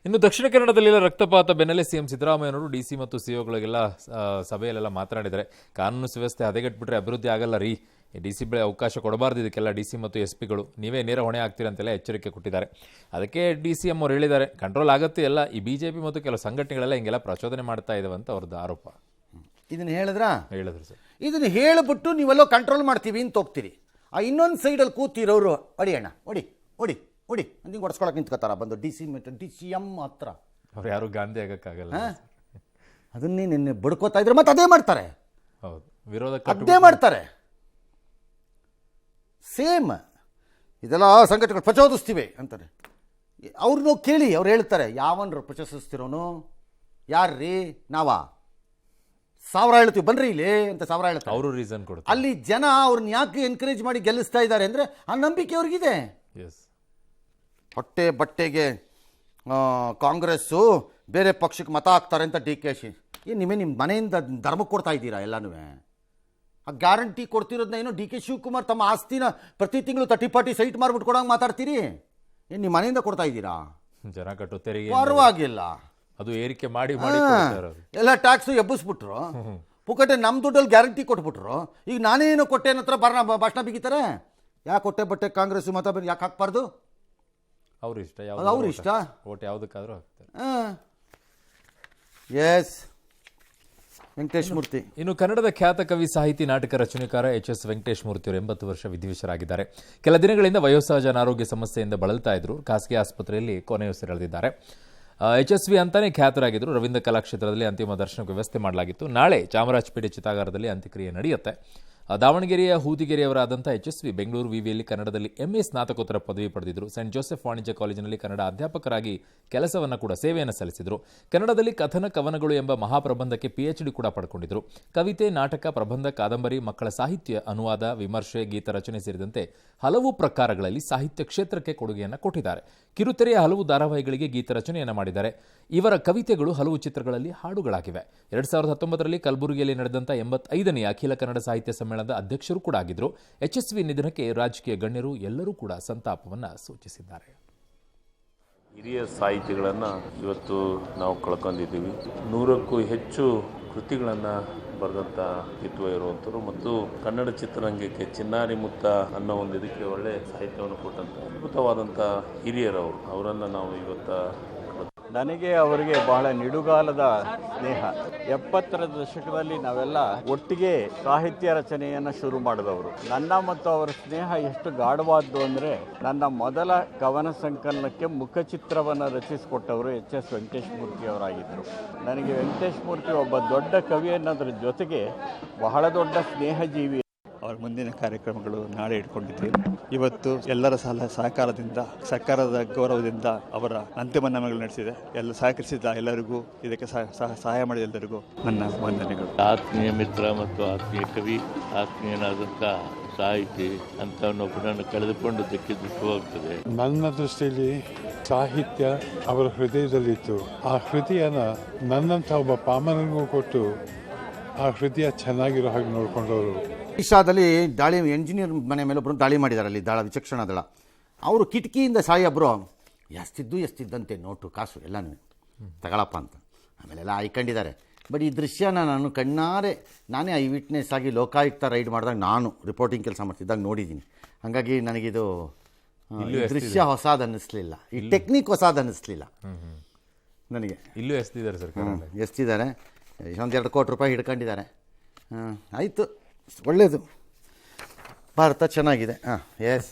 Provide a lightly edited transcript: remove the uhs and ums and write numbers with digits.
ಇನ್ನು ದಕ್ಷಿಣ ಕನ್ನಡದಲ್ಲಿಲ್ಲ ರಕ್ತಪಾತ ಬೆನ್ನಲ್ಲೇ ಸಿಎಂ ಸಿದ್ದರಾಮಯ್ಯನವರು ಡಿಸಿ ಮತ್ತು ಸಿಒಗಳಿಗೆಲ್ಲ ಸಭೆಯಲ್ಲೆಲ್ಲ ಮಾತನಾಡಿದರೆ ಕಾನೂನು ಸುವ್ಯವಸ್ಥೆ ಹದಗೆಟ್ಬಿಟ್ರೆ ಅಭಿವೃದ್ಧಿ ಆಗಲ್ಲ ರೀ. ಡಿಸಿ ಬೆಳೆ ಅವಕಾಶ ಕೊಡಬಾರ್ದು ಇದಕ್ಕೆಲ್ಲ ಡಿಸಿ ಮತ್ತು ಎಸ್ಪಿಗಳು ನೀವೇ ನೇರ ಹೊಣೆ ಆಗ್ತೀರಂತೆಲ್ಲ ಎಚ್ಚರಿಕೆ ಕೊಟ್ಟಿದ್ದಾರೆ. ಅದಕ್ಕೆ ಡಿಸಿಎಂ ಅವರು ಹೇಳಿದ್ದಾರೆ ಕಂಟ್ರೋಲ್ ಆಗುತ್ತೆ ಎಲ್ಲ ಈ ಬಿಜೆಪಿ ಮತ್ತು ಕೆಲವು ಸಂಘಟನೆಗಳೆಲ್ಲ ಹಿಂಗೆಲ್ಲ ಪ್ರಚೋದನೆ ಮಾಡ್ತಾ ಇದಾವೆ ಅಂತ ಅವ್ರದ್ದು ಆರೋಪ. ಇದನ್ನು ಹೇಳಿದ್ರು ಸರ್. ಇದನ್ನು ಹೇಳಿಬಿಟ್ಟು ನೀವೆಲ್ಲೋ ಕಂಟ್ರೋಲ್ ಮಾಡ್ತೀವಿ ಅಂತ ಹೋಗ್ತೀರಿ. ಆ ಇನ್ನೊಂದು ಸೈಡಲ್ಲಿ ಕೂತಿರೋರು ಹೊಡಿ ಅಣ್ಣ ಹೊಡಿ ಹೊಡಿ ಹೊಡಿ ಅಂತ ಹೊಡ್ಸ್ಕೊಳಕ್ಕೆ ನಿಂತ್ಕೋತಾರ ಬಂದು ಡಿ.ಸಿ.ಎಂ ಹತ್ರ. ಅವ್ರು ಯಾರು ಗಾಂಧಿ ಆಗಕ್ಕಾಗಲ್ಲ. ಅದನ್ನೇ ನಿನ್ನೆ ಬಡ್ಕೋತಾ ಇದ್ರೆ ಮತ್ತೆ ಅದೇ ಮಾಡ್ತಾರೆ. ಹೌದು, ವಿರೋಧ ಅದೇ ಮಾಡ್ತಾರೆ. ಸೇಮ್ ಇದೆಲ್ಲ ಸಂಘಟನೆಗಳು ಪ್ರಚೋದಿಸ್ತೀವಿ ಅಂತಾರೆ. ಅವ್ರನ್ನೂ ಕೇಳಿ ಅವ್ರು ಹೇಳ್ತಾರೆ ಯಾವನ್ರು ಪ್ರಚೋದಿಸ್ತಿರೋನು ಯಾರ್ರೀ ನಾವಾ 1000 ಹೇಳ್ತೀವಿ ಬನ್ರಿ ಇಲ್ಲಿ ಅಂತ 1000 ಹೇಳ್ತಾರೆ. ಅವರು ರೀಸನ್ ಕೊಡ್ತಾರೆ. ಅಲ್ಲಿ ಜನ ಅವ್ರನ್ನ ಯಾಕೆ ಎನ್ಕರೇಜ್ ಮಾಡಿ ಗೆಲ್ಲಿಸ್ತಾ ಇದ್ದಾರೆ ಅಂದರೆ ಆ ನಂಬಿಕೆ ಅವ್ರಿಗಿದೆ. ಹೊಟ್ಟೆ ಬಟ್ಟೆಗೆ ಕಾಂಗ್ರೆಸ್ಸು ಬೇರೆ ಪಕ್ಷಕ್ಕೆ ಮತ ಹಾಕ್ತಾರೆ ಅಂತ ಡಿ.ಕೆ.ಶಿ. ನಿಮ್ಮ ಮನೆಯಿಂದ ಧರ್ಮಕ್ಕೆ ಕೊಡ್ತಾ ಇದ್ದೀರಾ ಎಲ್ಲನೂ. ಆ ಗ್ಯಾರಂಟಿ ಕೊಡ್ತಿರೋದನ್ನ ಏನೋ ಡಿ.ಕೆ. ಶಿವಕುಮಾರ್ ತಮ್ಮ ಆಸ್ತಿನ ಪ್ರತಿ ತಿಂಗಳು 30-40 ಸೈಟ್ ಮಾರ್ಬಿಟ್ಟು ಕೊಡೋಂಗೆ ಮಾತಾಡ್ತೀರಿ. ಏನು ನಿಮ್ಮ ಮನೆಯಿಂದ ಕೊಡ್ತಾ ಇದ್ದೀರಾ? ಜನ ಕಟ್ಟೋ ತೆರಿಗೆ ಪರವಾಗಿಲ್ಲ, ಅದು ಏರಿಕೆ ಮಾಡಿ ಎಲ್ಲ ಟ್ಯಾಕ್ಸು ಎಬ್ಬಿಸ್ಬಿಟ್ರು. ಪುಕ್ಕಟೆ ನಮ್ಮ ದುಡ್ಡಲ್ಲಿ ಗ್ಯಾರಂಟಿ ಕೊಟ್ಬಿಟ್ರು. ಈಗ ನಾನೇನು ಕೊಟ್ಟೆ ಅನ್ನತ್ರ ಭಾಷಣ ಬಿಗಿತಾರೆ. ಯಾಕೆ ಕೊಟ್ಟೆ ಬಟ್ಟೆ ಕಾಂಗ್ರೆಸ್ ಮತ ಯಾಕೆ ಹಾಕ್ಬಾರ್ದು? ಅವ್ರ ಇಷ್ಟ, ಅವ್ರ ಇಷ್ಟ. ಓಟ್ ಯಾವುದಕ್ಕಾದ್ರೂ ಹಾಕ್ತಾರೆ. ಎಸ್ ವೆಂಕಟೇಶ್ ಮೂರ್ತಿ. ಇನ್ನು ಕನ್ನಡದ ಖ್ಯಾತ ಕವಿ, ಸಾಹಿತಿ, ನಾಟಕ ರಚನೆಕಾರ ಎಚ್.ಎಸ್. ವೆಂಕಟೇಶ್ ಮೂರ್ತಿ ಅವರು 80 ವರ್ಷ ವಿಧಿವಶರಾಗಿದ್ದಾರೆ. ಕೆಲ ದಿನಗಳಿಂದ ವಯೋಸಹಜ ಅನಾರೋಗ್ಯ ಸಮಸ್ಯೆಯಿಂದ ಬಳಲ್ತಾ ಇದ್ರು. ಖಾಸಗಿ ಆಸ್ಪತ್ರೆಯಲ್ಲಿ ಕೊನೆಯುಸಿರೆಳೆದಿದ್ದಾರೆ. HSV ಅಂತಾನೆ ಖ್ಯಾತರಾಗಿದ್ದರು. ರವೀಂದ್ರ ಕಲಾಕ್ಷೇತ್ರದಲ್ಲಿ ಅಂತಿಮ ದರ್ಶನಕ್ಕೆ ವ್ಯವಸ್ಥೆ ಮಾಡಲಾಗಿತ್ತು. ನಾಳೆ ಚಾಮರಾಜಪೇಟೆ ಚಿತಾಗಾರದಲ್ಲಿ ಅಂತ್ಯಕ್ರಿಯೆ ನಡೆಯುತ್ತೆ. ದಾವಣಗೆರೆಯ ಹೂದಿಗೆರೆಯವರಾದಂಥ HSV ಬೆಂಗಳೂರು ವಿವಿಯಲ್ಲಿ ಕನ್ನಡದಲ್ಲಿ MA ಸ್ನಾತಕೋತ್ತರ ಪದವಿ ಪಡೆದಿದ್ದರು. ಸೆಂಟ್ ಜೋಸೆಫ್ ವಾಣಿಜ್ಯ ಕಾಲೇಜಿನಲ್ಲಿ ಕನ್ನಡ ಅಧ್ಯಾಪಕರಾಗಿ ಕೆಲಸವನ್ನು ಕೂಡ ಸೇವೆಯನ್ನು ಸಲ್ಲಿಸಿದರು. ಕನ್ನಡದಲ್ಲಿ ಕಥನ ಕವನಗಳು ಎಂಬ ಮಹಾಪ್ರಬಂಧಕ್ಕೆ PhD ಕೂಡ ಪಡ್ಕೊಂಡಿದ್ದರು. ಕವಿತೆ, ನಾಟಕ, ಪ್ರಬಂಧ, ಕಾದಂಬರಿ, ಮಕ್ಕಳ ಸಾಹಿತ್ಯ, ಅನುವಾದ, ವಿಮರ್ಶೆ, ಗೀತ ರಚನೆ ಸೇರಿದಂತೆ ಹಲವು ಪ್ರಕಾರಗಳಲ್ಲಿ ಸಾಹಿತ್ಯ ಕ್ಷೇತ್ರಕ್ಕೆ ಕೊಡುಗೆಯನ್ನು ಕೊಟ್ಟಿದ್ದಾರೆ. ಕಿರುತೆರೆಯ ಹಲವು ಧಾರಾವಾಹಿಗಳಿಗೆ ಗೀತ ರಚನೆಯನ್ನು ಮಾಡಿದ್ದಾರೆ. ಇವರ ಕವಿತೆಗಳು ಹಲವು ಚಿತ್ರಗಳಲ್ಲಿ ಹಾಡುಗಳಾಗಿವೆ. 2019ರಲ್ಲಿ ಕಲಬುರಗಿಯಲ್ಲಿ ನಡೆದಂಥ 85ನೇ ಅಖಿಲ ಕನ್ನಡ ಸಾಹಿತ್ಯ ಸಮ್ಮೇಳನದ ಅಧ್ಯಕ್ಷರು ಕೂಡ ಆಗಿದ್ದರು. HSV ನಿಧನಕ್ಕೆ ರಾಜಕೀಯ ಗಣ್ಯರು ಎಲ್ಲರೂ ಕೂಡ ಸಂತಾಪವನ್ನು ಸೂಚಿಸಿದ್ದಾರೆ. ಹಿರಿಯ ಸಾಹಿತಿಗಳನ್ನು ಇವತ್ತು ನಾವು ಕಳ್ಕೊಂಡಿದ್ದೀವಿ. 100ಕ್ಕೂ ಹೆಚ್ಚು ಕೃತಿಗಳನ್ನು ಬರೆದಂಥ ವ್ಯಕ್ತಿತ್ವ ಇರುವಂಥವ್ರು ಮತ್ತು ಕನ್ನಡ ಚಿತ್ರರಂಗಕ್ಕೆ ಚಿನ್ನಾರಿ ಮುತ್ತ ಅನ್ನೋ ಒಂದು ಇದಕ್ಕೆ ಒಳ್ಳೆ ಸಾಹಿತ್ಯವನ್ನು ಕೊಟ್ಟಂಥ ಅದ್ಭುತವಾದಂಥ ಹಿರಿಯರವರು. ಅವರನ್ನು ನಾವು ಇವತ್ತು ನನಗೆ ಅವರಿಗೆ ಬಹಳ ನಿಡುಗಾಲದ ಸ್ನೇಹ. 70ರ ದಶಕದಲ್ಲಿ ನಾವೆಲ್ಲ ಒಟ್ಟಿಗೆ ಸಾಹಿತ್ಯ ರಚನೆಯನ್ನು ಶುರು ಮಾಡಿದವರು. ನನ್ನ ಮತ್ತು ಅವರ ಸ್ನೇಹ ಎಷ್ಟು ಗಾಢವಾದ್ದು ಅಂದರೆ ನನ್ನ ಮೊದಲ ಕವನ ಸಂಕಲನಕ್ಕೆ ಮುಖಚಿತ್ರವನ್ನು ರಚಿಸಿಕೊಟ್ಟವರು ಎಚ್.ಎಸ್. ವೆಂಕಟೇಶ್ ಮೂರ್ತಿ ಅವರಾಗಿದ್ದರು. ನನಗೆ ವೆಂಕಟೇಶ್ ಮೂರ್ತಿ ಒಬ್ಬ ದೊಡ್ಡ ಕವಿ ಅನ್ನೋದ್ರ ಜೊತೆಗೆ ಬಹಳ ದೊಡ್ಡ ಸ್ನೇಹಜೀವಿ. ಅವರ ಮುಂದಿನ ಕಾರ್ಯಕ್ರಮಗಳು ನಾಳೆ ಇಟ್ಕೊಂಡಿದ್ದೇವೆ. ಇವತ್ತು ಎಲ್ಲರ ಸಹಕಾರದಿಂದ, ಸರ್ಕಾರದ ಗೌರವದಿಂದ ಅವರ ಅಂತಿಮ ನಮಗಳು ನಡೆಸಿದೆ. ಎಲ್ಲ ಸಹಕರಿಸಿದ ಎಲ್ಲರಿಗೂ, ಇದಕ್ಕೆ ಸಹಾಯ ಮಾಡಿದ ಎಲ್ಲರಿಗೂ ನನ್ನ ವಂದನೆಗಳು. ಆತ್ಮೀಯ ಮಿತ್ರ ಮತ್ತು ಆತ್ಮೀಯ ಕವಿ, ಆತ್ಮೀಯನಾದಂಥ ಸಾಹಿತಿ ಅಂತವನ್ನೊಬ್ಬನನ್ನು ಕಳೆದುಕೊಂಡದಕ್ಕೆ ದುಃಖವಾಗ್ತದೆ. ನನ್ನ ದೃಷ್ಟಿಯಲ್ಲಿ ಸಾಹಿತ್ಯ ಅವರ ಹೃದಯದಲ್ಲಿತ್ತು. ಆ ಹೃದಯನ ನನ್ನಂಥ ಒಬ್ಬ ಪಾಮರನಿಗೂ ಕೊಟ್ಟು ಆ ಹೃದಯ ಚೆನ್ನಾಗಿರೋ ಹಾಗೆ ನೋಡ್ಕೊಂಡವರು. ಇಶಾದಲ್ಲಿ ದಾಳಿ ಎಂಜಿನಿಯರ್ ಮನೆ ಮೇಲೆ ಒಬ್ಬರು ದಾಳಿ ಮಾಡಿದ್ದಾರೆ. ಅಲ್ಲಿ ವಿಚಕ್ಷಣ ದಳ ಅವರು ಕಿಟಕಿಯಿಂದ ಸಾಯೊಬ್ಬರು ಎಷ್ಟಿದ್ದಂತೆ ನೋಟು ಕಾಸು ಎಲ್ಲನೂ ತಗೊಳಪ್ಪ ಅಂತ ಆಮೇಲೆಲ್ಲ ಆಯ್ಕೊಂಡಿದ್ದಾರೆ. ಬಟ್ ಈ ದೃಶ್ಯನ ನಾನು ಕಣ್ಣಾರೆ ನಾನೇ ಐ ವಿಟ್ನೆಸ್ ಆಗಿ ಲೋಕಾಯುಕ್ತ ರೈಡ್ ಮಾಡಿದಾಗ ನಾನು ರಿಪೋರ್ಟಿಂಗ್ ಕೆಲಸ ಮಾಡ್ತಿದ್ದಾಗ ನೋಡಿದ್ದೀನಿ. ಹಾಗಾಗಿ ನನಗಿದು ದೃಶ್ಯ ಹೊಸದು ಅನ್ನಿಸ್ಲಿಲ್ಲ, ಈ ಟೆಕ್ನಿಕ್ ಹೊಸದು ಅನ್ನಿಸ್ಲಿಲ್ಲ ನನಗೆ. ಇಲ್ಲೂ ಎಸ್ತಿದ್ದಾರೆ ಸರ್, ಎಸ್ತಿದ್ದಾರೆ. 1-2 ಕೋಟಿ ರೂಪಾಯಿ ಹಿಡ್ಕೊಂಡಿದ್ದಾರೆ. ಆಯಿತು, ಒಳ್ಳೆಯದು. ಭಾರತ ಚೆನ್ನಾಗಿದೆ. ಎಸ್